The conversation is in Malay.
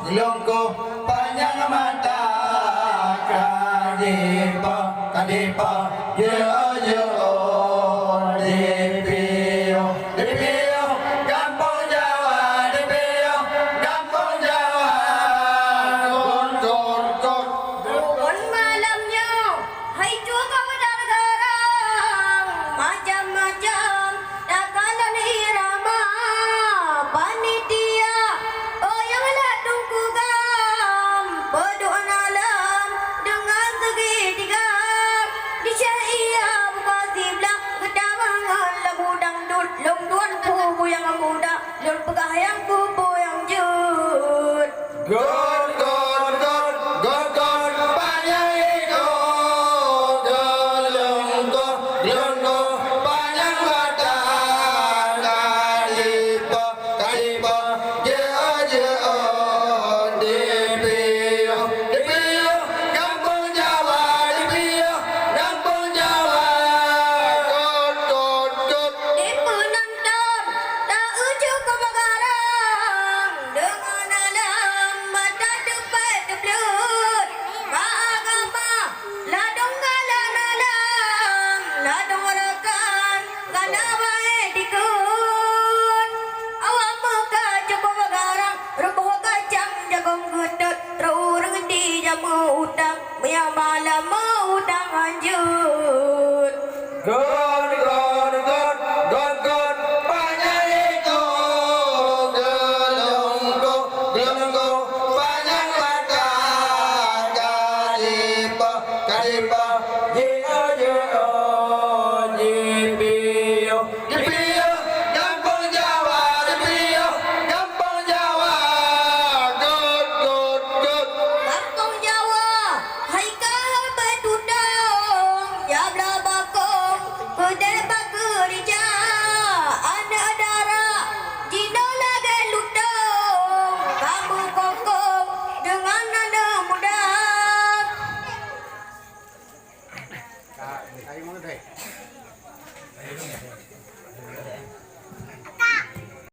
Lungku panjang mata kadipa kadipa yo yo dipio dipio kampung Jawa dipio kampung Jawa kun kun kun Dukun malamnya hai juga pada garang macam-macam takalan irama panitia oh yang ladung kugam peduan alam dengan segitiga di syaiya buka siblah kedamangan lagu dangdut lomduan kubu yang muda lur pegah yang kubu yang jut kun kun kun kun kun panjang itu lungku lungku panjang mata kadipa kadipa yo yo dipio dipio kampung Jawa dipio kampung Jawa kun kun kun di penonton tak ujuk ke Bagarang dengan alam mata depan deblut agama ladung galan alam ladung rekan kana baik dikut awak muka cukup Bagarang rubuh kacang jagung gedut terurang di jamu udang biar malam udang anjut Go!